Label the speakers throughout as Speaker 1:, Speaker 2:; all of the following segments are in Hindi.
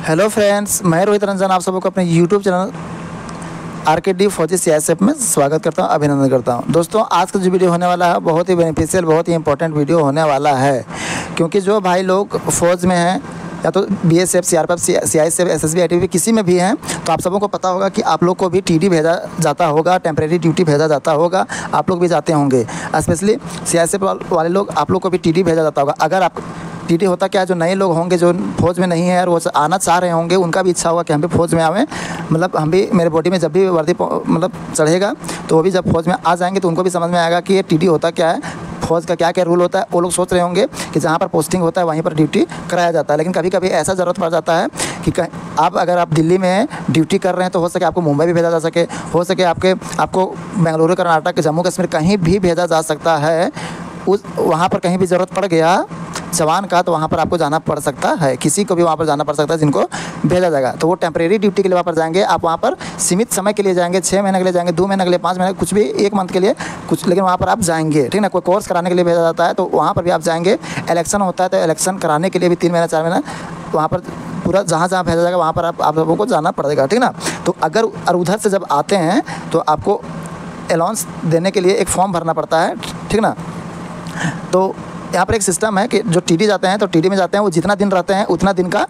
Speaker 1: हेलो फ्रेंड्स, मैं रोहित रंजन आप सबको अपने यूट्यूब चैनल आरकेडी फौजी सीआईएसएफ में स्वागत करता हूं, अभिनंदन करता हूं। दोस्तों, आज का जो वीडियो होने वाला है बहुत ही बेनिफिशियल, बहुत ही इंपॉर्टेंट वीडियो होने वाला है, क्योंकि जो भाई लोग फौज में हैं या तो BSF, CRPF, CISF, SSB, ITBP किसी में भी हैं, तो आप सबों को पता होगा कि आप लोग को भी टीडी भेजा जाता होगा, टेम्परेरी ड्यूटी भेजा जाता होगा। आप लोग भी जाते होंगे, स्पेशली सीआईएसएफ वाले लोग, आप लोग को भी टीडी भेजा जाता होगा। अगर आप टीडी होता क्या है, जो नए लोग होंगे जो फौज में नहीं है और वो आना चाह रहे होंगे, उनका भी इच्छा होगा कि हम भी फौज में आवें, मतलब हम भी, मेरे बॉडी में जब भी वर्दी मतलब चढ़ेगा तो वो भी जब फौज में आ जाएंगे तो उनको भी समझ में आएगा कि ये टीडी होता क्या है, फौज का क्या क्या रूल होता है। वो लोग सोच रहे होंगे कि जहाँ पर पोस्टिंग होता है वहीं पर ड्यूटी कराया जाता है, लेकिन कभी कभी ऐसा ज़रूरत पड़ जाता है कि अगर आप दिल्ली में ड्यूटी कर रहे हैं तो हो सके आपको मुंबई भी भेजा जा सके, हो सके आपको बेंगलुरु, कर्नाटक, जम्मू कश्मीर कहीं भी भेजा जा सकता है। वहाँ पर कहीं भी ज़रूरत पड़ गया जवान का तो वहाँ पर आपको जाना पड़ सकता है, किसी को भी वहाँ पर जाना पड़ सकता है जिनको भेजा जाएगा। तो वो टेम्परेरी ड्यूटी के लिए वहाँ पर जाएंगे, आप वहाँ पर सीमित समय के लिए जाएंगे, 6 महीने के लिए जाएंगे, 2 महीने के लिए, 5 महीने, कुछ भी 1 मंथ के लिए कुछ, लेकिन वहाँ पर आप जाएंगे, ठीक ना। कोई कोर्स कराने के लिए भेजा जाता है तो वहाँ पर भी आप जाएंगे। इलेक्शन होता है तो इलेक्शन कराने के लिए भी 3 महीना 4 महीना वहाँ पर पूरा जहाँ भेजा जाएगा वहाँ पर आप लोगों को जाना पड़ेगा, ठीक ना। तो अगर उधर से जब आते हैं तो आपको अलाउंस देने के लिए एक फॉर्म भरना पड़ता है, ठीक ना। तो यहाँ पर एक सिस्टम है कि जो टीडी जाते हैं तो टीडी में जाते हैं, वो जितना दिन रहते हैं उतना दिन का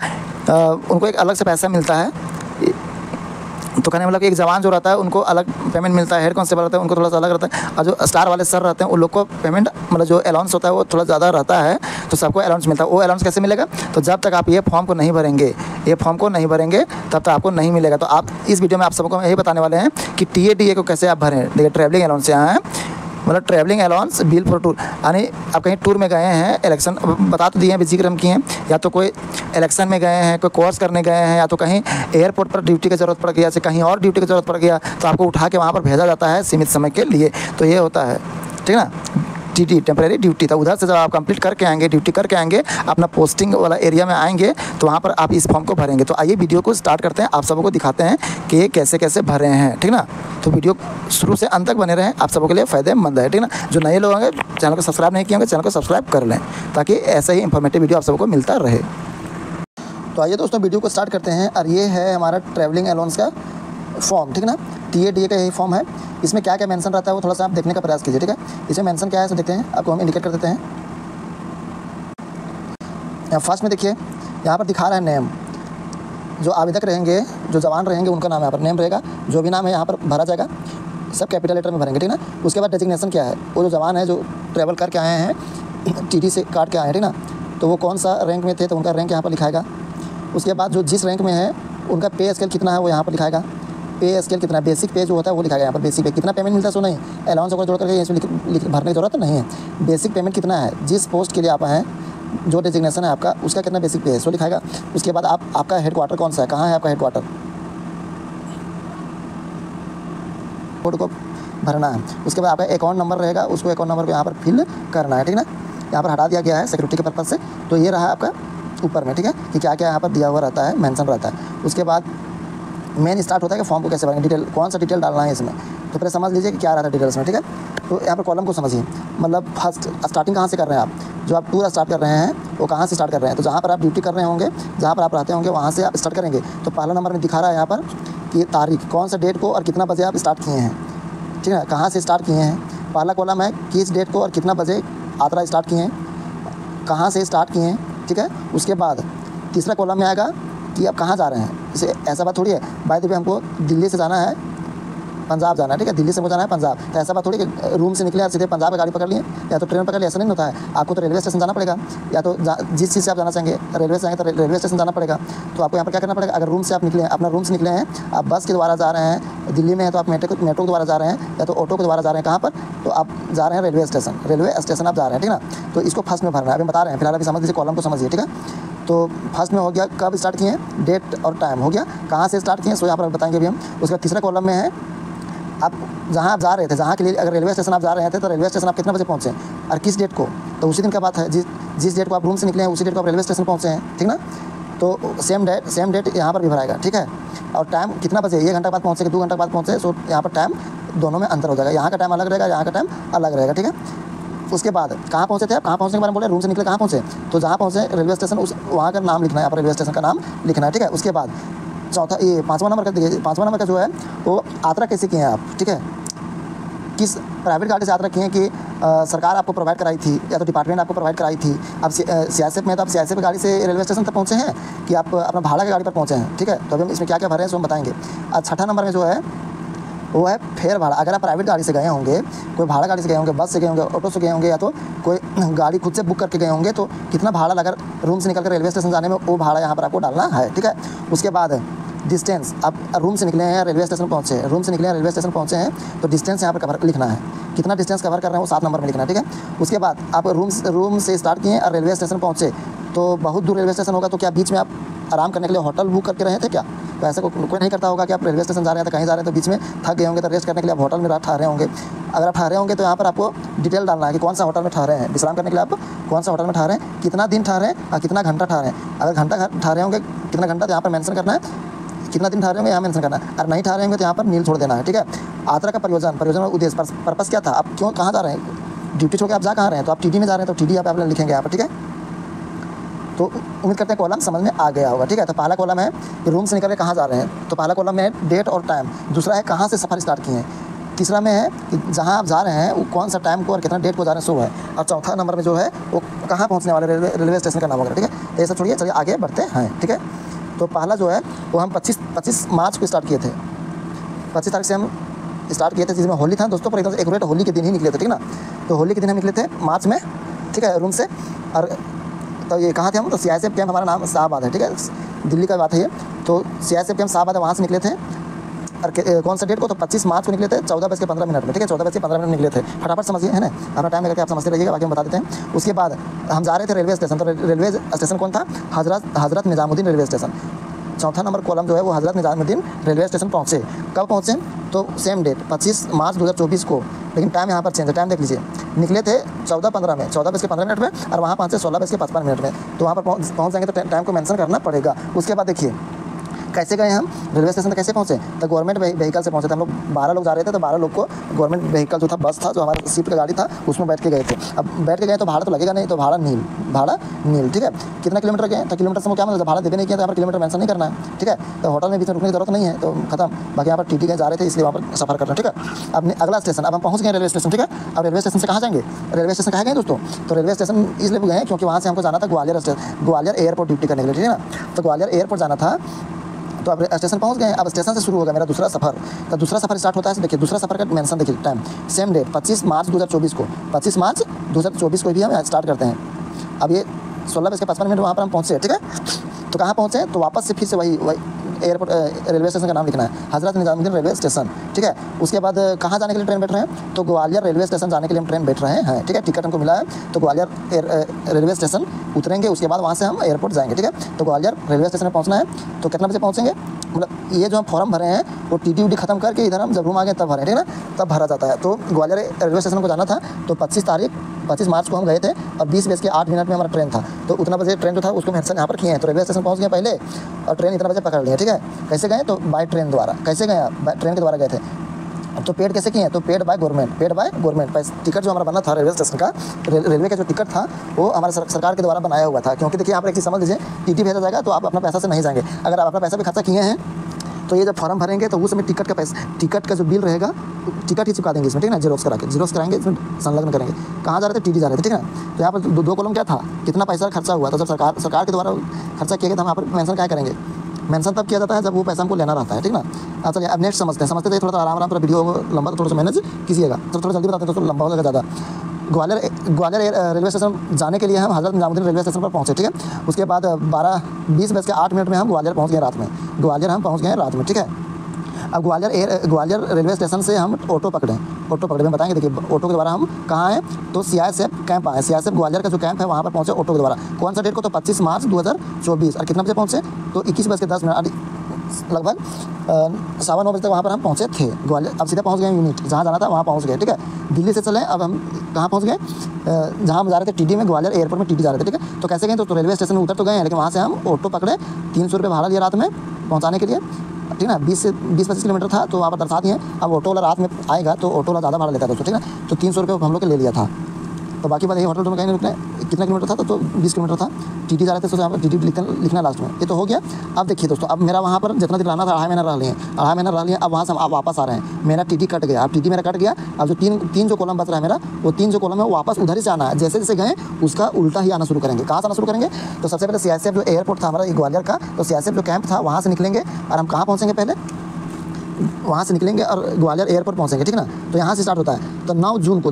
Speaker 1: उनको एक अलग से पैसा मिलता है। तो कहने मतलब कि एक जवान जो रहता है उनको अलग पेमेंट मिलता है, हेड कांस्टेबल रहता है उनको थोड़ा सा अलग रहता है, और जो स्टार वाले सर रहते हैं उन लोग को पेमेंट मतलब जो अलाउंस होता है वो थोड़ा ज़्यादा रहता है, तो सबको अलाउंस मिलता है। वो अलाउंस कैसे मिलेगा? तो जब तक आप ये फॉर्म को नहीं भरेंगे, तब तक आपको नहीं मिलेगा। तो आप इस वीडियो में आप सबको यही बताने वाले हैं कि टीए को कैसे आप भरें। देखिए, ट्रैवलिंग अलाउंस यहाँ है, मतलब travelling allowance bill for tour, यानी आप कहीं टूर में गए हैं, इलेक्शन बता तो दिए हैं, जिक्र हम किए हैं, या तो कोई इलेक्शन में गए हैं, कोई कोर्स करने गए हैं, या तो कहीं एयरपोर्ट पर ड्यूटी की ज़रूरत पड़ गया, या कहीं और ड्यूटी की ज़रूरत पड़ गया, तो आपको उठा के वहाँ पर भेजा जाता है सीमित समय के लिए। तो ये होता है, ठीक ना, टीडी, टेम्परेरी ड्यूटी। तो उधर से जब आप कंप्लीट करके आएंगे, ड्यूटी करके आएंगे, अपना पोस्टिंग वाला एरिया में आएंगे, तो वहाँ पर आप इस फॉर्म को भरेंगे। तो आइए वीडियो को स्टार्ट करते हैं, आप सबको दिखाते हैं कि ये कैसे कैसे भरे हैं, ठीक ना। तो वीडियो शुरू से अंत तक बने रहें, आप सबों के लिए फ़ायदेमंद है, ठीक ना। जो नए लोग होंगे, चैनल को सब्सक्राइब नहीं किए होंगे, चैनल को सब्सक्राइब कर लें, ताकि ऐसा ही इंफॉर्मेटिव वीडियो आप सबको मिलता रहे। तो आइए दोस्तों, वीडियो को स्टार्ट करते हैं। और ये है हमारा ट्रैवलिंग अलाउंस का फॉर्म, ठीक ना। टीए का यही फॉर्म है। इसमें क्या क्या मेंशन रहता है वो थोड़ा सा आप देखने का प्रयास कीजिए, ठीक है। इसमें मेंशन क्या है सो देखते हैं, आपको हम इंडिकेट कर देते हैं। यहाँ फर्स्ट में देखिए, यहाँ पर दिखा रहा है नेम। जो आवेदक रहेंगे, जो जवान रहेंगे, उनका नाम यहाँ पर नेम रहेगा। जो भी नाम है यहाँ पर भरा जाएगा, सब कैपिटल लेटर में भरेंगे, ठीक ना। उसके बाद डेजिग्नेशन क्या है, वो जो जवान है जो ट्रैवल करके आए हैं, टीडी से काट के आए हैं, ठीक ना, तो वो कौन सा रैंक में थे तो उनका रैंक यहाँ पर लिखाएगा। उसके बाद जो जिस रैंक में है उनका पे स्केल कितना है वो यहाँ पर लिखाएगा। पे स्केल कितना, बेसिक पे जो होता है वो लिखाएगा यहाँ पर। बेसिक पे कितना पेमेंट मिलता है सो नहीं, अलाउंस वगैरह जोड़ करके इसमें भरने की जरूरत नहीं है। बेसिक पेमेंट कितना है, जिस पोस्ट के लिए आप हैं, जो डेजिग्नेशन है आपका, उसका कितना बेसिक पे है सो लिखाएगा। उसके बाद आपका हेडक्वार्टर कौन सा है, कहाँ है आपका हेडक्वार्टर, कोड को भरना है। उसके बाद आपका अकाउंट नंबर रहेगा, उसको अकाउंट नंबर को यहाँ पर फिल करना है, ठीक ना। यहाँ पर हटा दिया गया है सिक्योरिटी के पर्पज़ से। तो ये रहा आपका ऊपर में, ठीक है, कि क्या क्या यहाँ पर दिया हुआ रहता है, मेंशन रहता है। उसके बाद मेन स्टार्ट होता है कि फॉर्म को कैसे भरेंगे, डिटेल कौन सा डिटेल डालना है इसमें। तो पहले समझ लीजिए कि क्या रहता है डिटेल्स में, ठीक है। तो यहाँ पर कॉलम को समझिए, मतलब फर्स्ट स्टार्टिंग कहाँ से कर रहे हैं आप, जो आप टूर स्टार्ट कर रहे हैं वो कहाँ से स्टार्ट कर रहे हैं। तो जहाँ पर आप ड्यूटी कर रहे होंगे, जहाँ पर आप रहते होंगे, वहाँ से आप स्टार्ट करेंगे। तो पहला नंबर में दिखा रहा है यहाँ पर कि तारीख, कौन सा डेट को और कितना बजे आप स्टार्ट किए हैं, ठीक है, कहाँ से स्टार्ट किए हैं। पहला कॉलम है किस डेट को और कितना बजे यात्रा स्टार्ट किए हैं, कहाँ से स्टार्ट किए हैं, ठीक है। उसके बाद तीसरा कॉलम में आएगा कि आप कहाँ जा रहे हैं। इसे ऐसा बात थोड़ी है, बाय द वे हमको दिल्ली से जाना है पंजाब जाना है, ठीक है, दिल्ली से हमको जाना है पंजाब। तो ऐसा बात थोड़ी कि रूम से निकले आप सीधे पंजाब में गाड़ी पकड़ लिए या तो ट्रेन पकड़ लिया, ऐसा नहीं होता है। आपको तो रेलवे स्टेशन जाना पड़ेगा, या तो जिस चीज़ से आप जाना चाहेंगे, रेलवे से आएंगे तो रेलवे स्टेशन जाना पड़ेगा। तो आपको यहाँ पर क्या करना पड़ेगा, अगर रूम से आप निकले हैं, अपना रूम से निकले हैं, आप बस के द्वारा जा रहे हैं, दिल्ली में है तो आप मेट्रो के द्वारा जा रहे हैं, या तो ऑटो के द्वारा जा रहे हैं, कहाँ पर, तो आप जा रहे हैं रेलवे स्टेशन आप जा रहे हैं, ठीक ना। तो इसको फर्स्ट में भरना है, अभी बता रहे हैं, फिलहाल अभी समझ लीजिए, कॉलम को समझिए, ठीक है। तो फर्स्ट में हो गया कब स्टार्ट किए हैं, डेट और टाइम हो गया, कहाँ से स्टार्ट किए सो यहाँ पर बताएंगे अभी हम। उसके बाद तीसरा कॉलम में है आप जहाँ आप जा रहे थे, जहाँ के लिए अगर रेलवे स्टेशन आप जा रहे थे तो रेलवे स्टेशन आप कितने बजे पहुँचे और किस डेट को, तो उसी दिन का बात है, जिस डेट को आप रूम से निकले हैं उसी डेट को आप रेलवे स्टेशन पहुँचे हैं, ठीक ना। तो सेम डेट यहाँ पर भी भराएगा, ठीक है। और टाइम कितना बजे, 1 घंटा बाद पहुँचे कि 2 घंटा बाद पहुँचे, सो यहाँ पर टाइम दोनों में अंतर हो जाएगा, यहाँ का टाइम अलग रहेगा, यहाँ का टाइम अलग रहेगा, ठीक है। उसके बाद कहाँ पहुँचे थे आप, कहाँ पहुँचने के बारे में बोले, रूम से निकले कहाँ पहुँचे, तो जहाँ पहुँचे रेलवे स्टेशन उस वहाँ का नाम लिखना है, आप रेलवे स्टेशन का नाम लिखना है, ठीक है। उसके बाद चौथा ये पाँचवा नंबर का देखिए, पाँचवा नंबर का जो है वो यात्रा कैसे किए हैं आप, ठीक है, किस प्राइवेट गाड़ी से यात्रा किए हैं कि सरकार आपको प्रोवाइड कराई थी या तो डिपार्टमेंट आपको प्रोवाइड कराई थी। अब सीआईएसएफ में तो आप सीआईएसएफ गाड़ी से रेलवे स्टेशन तक पहुँचे हैं कि आप अपना भाड़ा की गाड़ी पर पहुँचे हैं, ठीक है। तो अभी हम इसमें क्या क्या भरे हैं सो हम बताएंगे। और छठा नंबर में जो है वो है फेयर भाड़ा। अगर आप प्राइवेट गाड़ी से गए होंगे, कोई भाड़ा गाड़ी से गए होंगे, बस से गए होंगे, ऑटो से गए होंगे या तो कोई गाड़ी खुद से बुक करके गए होंगे, तो कितना भाड़ा लगा रूम से निकल कर रेलवे स्टेशन जाने में, वो भाड़ा यहाँ पर आपको डालना है, ठीक है। उसके बाद डिस्टेंस, आप रूम से निकले हैं रेलवे स्टेशन पहुँचे, रूम से निकले हैं रेलवे स्टेशन पहुँचे हैं तो डिस्टेंस यहाँ पर कवर लिखना है, कितना डिस्टेंस कवर कर रहे हैं वो 7 नंबर में लिखना है, ठीक है। उसके बाद आप रूम से स्टार्ट किए और रेलवे स्टेशन पहुँचे, तो बहुत दूर रेलवे स्टेशन होगा, तो क्या बीच में आप आराम करने के लिए होटल बुक करके रहे थे क्या? तो ऐसा कोई नहीं करता होगा कि आप रेलवे स्टेशन जा रहे हैं तो कहीं जा रहे हैं तो बीच में थक गए होंगे तो रेस्ट करने के लिए आप होटल में ठहरे होंगे। अगर आप ठहरे होंगे तो यहाँ पर आपको डिटेल डालना है कि कौन सा होटल में ठहरे हैं, विश्राम करने के लिए आप कौन सा होटल में ठहरे हैं, कितना दिन ठहरे हैं और कितना घंटा ठहरे हैं। अगर घंटा ठहरे होंगे कितना घंटा तो यहाँ पर मेंशन करना है, कितना दिन ठहरे होंगे यहाँ मेंशन करना है, और नहीं ठहरे होंगे तो यहाँ पर नील छोड़ देना है, ठीक है। यात्रा का प्रयोजन और उद्देश्य, पर्पस क्या था, आप क्यों कहाँ जा रहे हैं, ड्यूटी छोड़ के आप जा कहाँ रहे हैं, तो आप टीडी में जा रहे हैं तो टीडी आप लिखेंगे यहाँ पर, ठीक है। तो उम्मीद करते हैं कॉलम समझ में आ गया होगा, ठीक है। तो पहला कॉलम है कि रूम से निकल के कहाँ जा रहे हैं, तो पहला कॉलम में है डेट और टाइम। दूसरा है कहाँ से सफ़र स्टार्ट किए हैं। तीसरा में है कि जहाँ आप जा रहे हैं वो कौन सा टाइम को और कितना डेट को जा रहे हैं सो है। और चौथा नंबर में जो है वो कहाँ पहुँचने वाले रेलवे स्टेशन का नाम वगैरह, ठीक है। ये सब छोड़िए, चलिए आगे बढ़ते हैं, ठीक है। तो पहला जो है वो हम 25 मार्च को स्टार्ट किए थे, 25 तारीख से हम स्टार्ट किए थे, जिसमें होली था दोस्तों, पर एकदम से एक्यूरेट होली के दिन ही निकले थे, ठीक ना। तो होली के दिन हम निकले थे मार्च में, ठीक है, रूम से। और तो ये कहाँ थे हम, तो सीआईएसएफ कैंप, हमारा नाम शाहबाद है, ठीक है, दिल्ली का बात है ये। तो सीआईएसएफ कैंप शाहबाद है, वहाँ से निकले थे। और कौन सा डेट को, तो 25 मार्च को निकले थे 14:15 में, ठीक है, 14:15 निकले थे। फटाफट समझिए, है ना, अपना टाइम लेकर आप समझते रहिएगा, बाकी हम बता देते हैं। उसके बाद हम जा रहे थे रेलवे स्टेशन, तो रेलवे स्टेशन कौन था, हज़रत निज़ामुद्दीन रेलवे स्टेशन। चौथा नंबर कॉलम जो है वो हज़रत निज़ामुद्दीन रेलवे स्टेशन पहुँचे। कब पहुँचे, तो सेम डेट 25 मार्च 2024 को, लेकिन टाइम यहाँ पर चेंज है, टाइम देख लीजिए। निकले थे 14:15 में, 14:15 में, और वहाँ पहुँचे 16:55 में। तो वहाँ पर पहुँच जाएंगे तो टाइम को मेंशन करना पड़ेगा। उसके बाद देखिए कैसे गए हम रेलवे स्टेशन तक, कैसे पहुँचे, तो गवर्नमेंट व्हीकल से पहुँचे थे। हम लोग 12 लोग जा रहे थे, तो 12 लोग को गवर्नमेंट व्हीकल जो था, बस था, जो हमारा शिफ्ट का गाड़ी था, उसमें बैठ के गए थे। अब बैठ के गए तो भाड़ा तो लगेगा नहीं, तो भाड़ा नील, ठीक है। कितना किलोमीटर गए, तो किलोमीटर से क्या मतलब, भाड़ा देवे नहीं किया, तो यहाँ पर किलोमीटर मेंशन नहीं करना है, ठीक है। तो होटल में बीच में रुकने की जरूरत नहीं है, तो खत्म। बाकी यहाँ पर टीटी के जा रहे थे इसलिए वहाँ पर सफर कर रहे हैं, ठीक है। अब अगला स्टेशन, अब हम पहुँच गए रेलवे स्टेशन, ठीक है। अब रेलवे स्टेशन से कहाँ जाएंगे, रेलवे स्टेशन कहाँ गए दोस्तों, तो रेलवे स्टेशन इसलिए गए क्योंकि वहाँ से हमको जाना था ग्वालियर एयरपोर्ट ड्यूटी करने के लिए, ठीक है ना। तो ग्वालियर एयरपोर्ट जाना था, तो अब स्टेशन पहुंच गए। अब स्टेशन से शुरू होगा मेरा दूसरा सफ़र। तो दूसरा सफ़र स्टार्ट होता है, देखिए दूसरा सफ़र का मेंशन देखिए, टाइम सेम डेट 25 मार्च 2024 को, 25 मार्च 2024 को भी हम स्टार्ट करते हैं। अब ये 16:55 वहाँ पर हम पहुँचे, ठीक है। तो कहाँ पहुँचे, तो वापस से फिर से वही एयरपोर्ट रेलवे स्टेशन का नाम लिखना है, हज़रत निज़ामुद्दीन रेलवे स्टेशन, ठीक है। उसके बाद कहाँ जाने के लिए ट्रेन बैठ रहे हैं, तो ग्वालियर रेलवे स्टेशन जाने के लिए हम ट्रेन बैठ रहे हैं, ठीक है। टिकट हमको मिला है, तो ग्वालियर रेलवे स्टेशन उतरेंगे, उसके बाद वहाँ से हम एयरपोर्ट जाएंगे, ठीक है। तो ग्वालियर रेलवे स्टेशन में पहुँचना है, तो कितना बजे पहुँचेंगे, मतलब ये जो हम फॉर्म भरे हैं वो टीटी ख़त्म करके इधर हम जब रूम आ गए तब भरे, ठीक है ना, तब भरा जाता है। तो ग्वालियर रेलवे स्टेशन को जाना था, तो 25 मार्च को हम गए थे, और 20:08 में हमारा ट्रेन था। तो उतना बजे ट्रेन जो था उसको मेंशन यहाँ पर किए हैं। तो रेलवे स्टेशन पहुँच गए पहले, और ट्रेन इतना बजे पकड़ लिए, ठीक है। कैसे गए, तो बाय ट्रेन द्वारा। कैसे गए आप, ट्रेन के द्वारा गए थे। तो पेड कैसे किए हैं, तो पेड बाय गवर्नमेंट पैसे। टिकट जो हमारा बना था रेलवे स्टेशन का, रेलवे का जो टिकट था वो हमारे सरकार के द्वारा बनाया हुआ था। क्योंकि देखिए यहाँ पर एक चीज़ समझ लीजिए, टीटी भेजा जाएगा तो आप अपना पैसा से नहीं जाएंगे। अगर आप अपना पैसा भी खर्चा किए हैं तो ये जब फॉर्म भरेंगे तो उस समय टिकट का पैसा, टिकट का जो बिल रहेगा, टिकट ही चुका देंगे इसमें, ठीक है ना। जेरोक्स कराएंगे, इसमें संलग्न करेंगे। कहाँ जा रहे थे, टीटी जा रहे थे, ठीक है ना। तो यहाँ पर दो कॉलम क्या था, कितना पैसा खर्चा हुआ, तो जब सरकार के द्वारा खर्चा किया गया तो हम यहाँ पर मेंशन क्या करेंगे, मेंशन तब किया जाता है जब वो पैसा हमको लेना रहता है, ठीक ना। अब चलिए अब नेक्स्ट समझते थे, थोड़ा आराम पूरा वीडियो लंबा, तो थोड़ा सा मैनेज कीजिएगा, तो थोड़ा जल्दी बताते हैं दोस्तों, लंबा हो जाएगा ज़्यादा। ग्वालियर रेलवे स्टेशन जाने के लिए हम हज़रत निज़ामुद्दीन रेलवे स्टेशन पर पहुँचे, ठीक है। उसके बाद 20:08 में हम ग्वालियर पहुँच गए रात में, ग्वालियर हम पहुँच गए रात में, ठीक है। अब ग्वालियर रेलवे स्टेशन से हम ऑटो पकड़े, मैं बताएंगे। देखिए ऑटो के द्वारा हम कहाँ हैं, तो सीआईएसएफ कैंप आए, सीआईएसएफ ग्वालियर का जो कैंप है वहाँ पर पहुँचे ऑटो के द्वारा। कौन सा डेट को, तो 25 मार्च 2024। और कितना बजे पहुँचे, तो 21:10 लगभग 9:15 बजे तक वहाँ पर हम पहुँचे थे ग्वालियर। अब सीधा पहुँच गए यूनिट, जहाँ जाना था वहाँ पहुँच गए, ठीक है। दिल्ली से चले, अब हम कहाँ पहुँच गए, जहाँ हम जा रहे थे टीटी में, ग्वालियर एयरपोर्ट में टीटी जा रहे थे, ठीक है। तो कैसे गए, तो रेलवे स्टेशन में उतर तो गए हैं, लेकिन वहाँ से हम ऑटो पकड़े, 300 रुपये भाड़ा लिया रात में पहुँचाने के लिए, ठीक ना। 20-25 किलोमीटर था, तो वहाँ पर दर्शा दिए। अब ऑटो वाला रात में आएगा तो ऑटो वाला ज़्यादा भाड़ा लेता है दोस्तों, ठीक है। तो 300 रुपये हम लोग के ले लिया था। तो बाकी बात ये होटल में कहीं रुकना है। कितना किलोमीटर था? तो 20 किलोमीटर था। टीटी जा रहे थे, तो यहाँ पर टीटी लिखना लास्ट में। ये तो हो गया। अब देखिए दोस्तों, अब मेरा वहाँ पर जितना दिन रहना था 2.5 महीना रह लिए, 2.5 महीना रह लिए। अब वहाँ से हम वापस आ रहे हैं। मेरा टीटी कट गया। अब टीटी मेरा कट गया। अब जो तीन जो कॉलम बच रहा है मेरा, वो 3 जो कॉलम है वो वापस उधर ही से आना है। जैसे जैसे गए उसका उल्टा ही आना शुरू करेंगे। कहाँ से आना शुरू करेंगे? तो सबसे पहले सीआईएसएफ जो एयरपोर्ट था हमारा ग्वालियर का, तो सीआईएसएफ जो कैंप था वहाँ से निकलेंगे और हम कहाँ पहुँचेंगे? पहले वहाँ से निकलेंगे और ग्वालियर एयरपोर्ट पहुँचेंगे, ठीक ना। तो यहाँ से स्टार्ट होता है। तो 9 जून को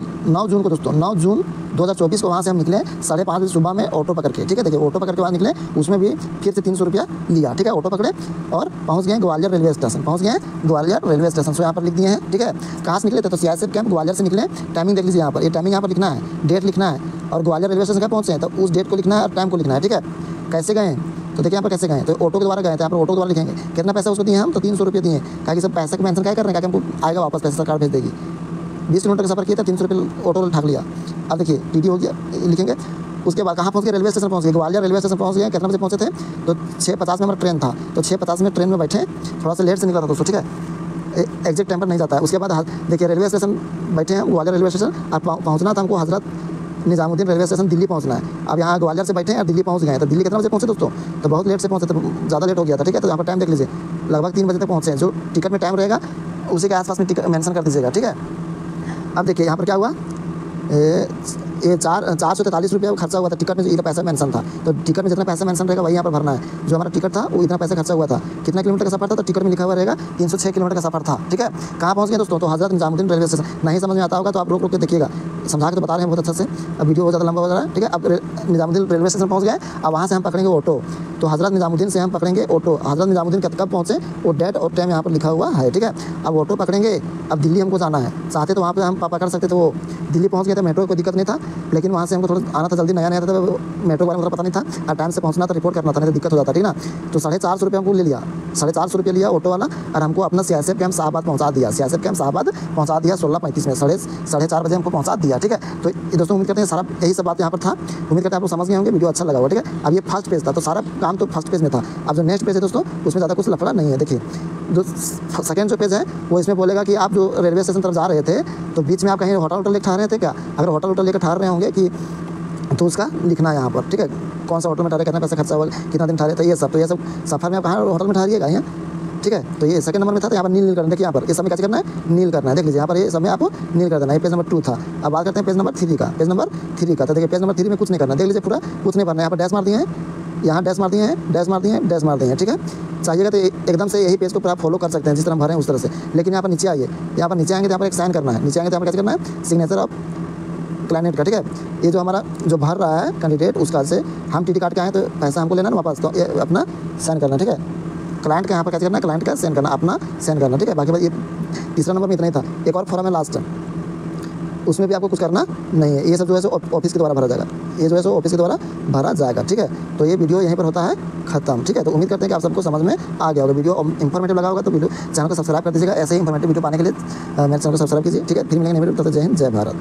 Speaker 1: दोस्तों 9 जून 2024 को वहाँ से हम निकले 5:30 बजे सुबह में ऑटो पकड़ के, ठीक है। देखिए ऑटो पकड़ के वहाँ निकले, उसमें भी फिर से 300 रुपया लिया, ठीक है। ऑटो पकड़े और पहुँच गए ग्वालियर रेलवे स्टेशन, सो यहाँ पर लिख दिए हैं, ठीक है। कहाँ से निकले थे? तो सीआईएसएफ कैंप ग्वालियर से निकले। टाइमिंग देख लीजिए यहाँ पर, ये टाइमिंग यहाँ पर लिखना है, डेट लिखना है और ग्वालियर रेलवे स्टेशन कहाँ पहुँचे हैं तो उस डेट को लिखना है और टाइम को लिखना है, ठीक है। कैसे गए? तो देखिए यहाँ पर कैसे गए, तो ऑटो के द्वारा गए थे। यहाँ पर ऑटो के द्वारा लिखेंगे कितना पैसा उसको दिए हम, तो 300 रुपये दिए। क्या कि सब पैसे का मेंशन क्या कर रहे हैं, क्या हमको आएगा वापस पैसा, सरकार भेज देगी। 20 किलोमीटर का सफ़र किया था, 300 रुपये ऑटो ठाक लिया। अब देखिए टीटी हो गया, लिखेंगे। उसके बाद कहाँ पहुँच गए? रेलवे स्टेशन पहुँच गए, ग्वालियर रेलवे स्टेशन पहुँच गए। कितना बजे पहुँचे थे? तो 6:50 में हमारा ट्रेन था, तो 6:50 में ट्रेन में बैठे। थोड़ा सा लेट से निकला था दोस्तों, ठीक है। एग्जैक्ट टाइम पर नहीं जाता है। उसके बाद देखिए रेलवे स्टेशन बैठे हैं, ग्वालियर रेलवे स्टेशन। और पहुँचना था हमको हज़रत निजामुद्दीन रेलवे स्टेशन, दिल्ली पहुंचना है। अब यहाँ ग्वालियर से बैठे हैं और दिल्ली पहुंच गए। तो दिल्ली कितना बजे पहुंचे दोस्तों? तो बहुत लेट से पहुंचे, तो ज़्यादा लेट हो गया था, ठीक है। तो यहाँ पर टाइम देख लीजिए, लगभग 3 बजे तक पहुंचे हैं। जो टिकट में टाइम रहेगा उसी के आसपास में टिकट मेंशन कर दीजिएगा, ठीक है। अब देखिए यहाँ पर क्या हुआ, ये 443 रुपये खर्चा हुआ था। टिकट में इतना पैसा मेंशन था, तो टिकट में जितना पैसा मेंशन रहेगा वही यहाँ पर भरना है। जो हमारा टिकट था वो इतना पैसा खर्चा हुआ था। कितना किलोमीटर का सफर था? तो टिकट में लिखा हुआ रहेगा 306 किलोमीटर का सफर था, ठीक है। कहाँ पहुँच गए दोस्तों? तो हज़रत निजामुद्दीन रेलवे स्टेशन। नहीं समझ में आता होगा तो आप रोक के देखिएगा, समझा के तो बता रहे हैं बहुत अच्छा से। अब वीडियो बहुत ज़्यादा लंबा हो जा रहा है, ठीक है। अब निजामुद्दीन रेलवे स्टेशन पहुँच गए। अब वहाँ से हम पकड़ेंगे ऑटो। तो हज़रत निजामुद्दीन से हम पकड़ेंगे ऑटो। हज़रत निजामुद्दीन कब पहुँचे वो डेट और टाइम यहाँ पर लिखा हुआ है, ठीक है। अब ऑटो पकड़ेंगे। अब दिल्ली हमको जाना है, चाहते तो वहाँ पर हम पकड़ सकते थे। वो दिल्ली पहुँच गए थे, मेट्रो कोई दिक्कत नहीं था, लेकिन वहाँ से हमको थोड़ा आना था जल्दी, नया था, तो मेट्रो के बारे में पता नहीं था और टाइम से पहुँचना था, रिपोर्ट करना था, नहीं तो दिक्कत हो जाता, ठीक ना। तो 450 रुपये हमको ले लिया, 450 रुपये लिया ऑटो वाला और हमको अपना सीआईएसएफ कैंप शाहबाद पहुँचा दिया। सीआईएसएफ कैंप शाहबाद पहुँचा दिया 16:35 में, 4:30 बजे हमको पहुँचा दिया, ठीक है। तो दोस्तों उम्मीद करते हैं सारा यही सब बात यहाँ पर था। उम्मीद करते हैं आप लोग समझ गए होंगे, वीडियो अच्छा लगा होगा, ठीक है। अब ये फर्स्ट पेज था, तो सारा काम तो फर्स्ट पेज में था। अब जो नेक्स्ट पेज है दोस्तों उसमें ज़्यादा कुछ लफड़ा नहीं है। देखिए जो सेकंड जो पेज है वो इसमें बोलेगा कि आप जो रेलवे स्टेशन तरफ जा रहे थे तो बीच में आप कहीं होटल लेकर ठहर रहे थे क्या? अगर होटल लेकर ठहर रहे होंगे कि तो उसका लिखना है यहाँ पर, ठीक है। कौन सा होटल में ठहरे, कितना पैसा खर्चा हुआ, कितना दिन ठहरे, तो ये सब सफ़र में आप कहाँ होटल में ठहरिएगा यहाँ, ठीक है। तो ये सेकंड नंबर में था, तो यहाँ पर नील करना। देखिए यहाँ पर इस समय क्या करना है, नील करना है। देख लीजिए यहाँ पर ये समय आपको नील कर देना है। पेज नंबर 2 था। अब बात करते हैं पेज नंबर 3 का। पेज नंबर 3 का, तो देखिए पेज नंबर 3 में कुछ नहीं करना, देख लीजिए पूरा कुछ नहीं करना है। यहाँ पर डैश मार दिए हैं, यहाँ डैश मार दिए हैं, डैश मार दिए हैं, डैश मार दिए हैं, ठीक है। चाहिएगा तो एकदम से यही पेज को पूरा फॉलो कर सकते हैं जिस तरह हम भरें उस तरह से। लेकिन यहाँ पर नीचे आइए, यहाँ पर नीचे आएंगे तो यहाँ पर एक साइन करना है। नीचे आएंगे तो यहाँ पर क्या करना है, सिग्नेचर ऑफ क्लाइंट का, ठीक है। ये जो हमारा जो भर रहा है कैंडिडेट उसका से हम टीटी काट के आए तो पैसा हमको लेना है वापस, तो ये अपना साइन करना, ठीक है। क्लाइंट का यहाँ पर क्या करना है, क्लाइंट का साइन करना, अपना साइन करना, ठीक है। बाकी ये तीसरा नंबर में इतना ही था। एक और फॉर्म है लास्ट, उसमें भी आपको कुछ करना नहीं है। ये सब जो है सो ऑफिस के द्वारा भरा जाएगा, ये जो है सो ऑफिस के द्वारा भरा जाएगा, ठीक है। तो ये वीडियो यहीं पर होता है खत्म, ठीक है। तो उम्मीद करते हैं कि आप सबको समझ में आ गया होगा। वीडियो इन्फॉर्मेटिव लगा होगा तो वीडियो चैनल को सब्सक्राइब कर दीजिएगा। ऐसे ही इन्फॉर्मेटिव वीडियो पाने के लिए मेरे चैनल को सब्सक्राइब कीजिए, ठीक है। फिर मिलेंगे नए वीडियो, तब तक जय हिंद, जय भारत।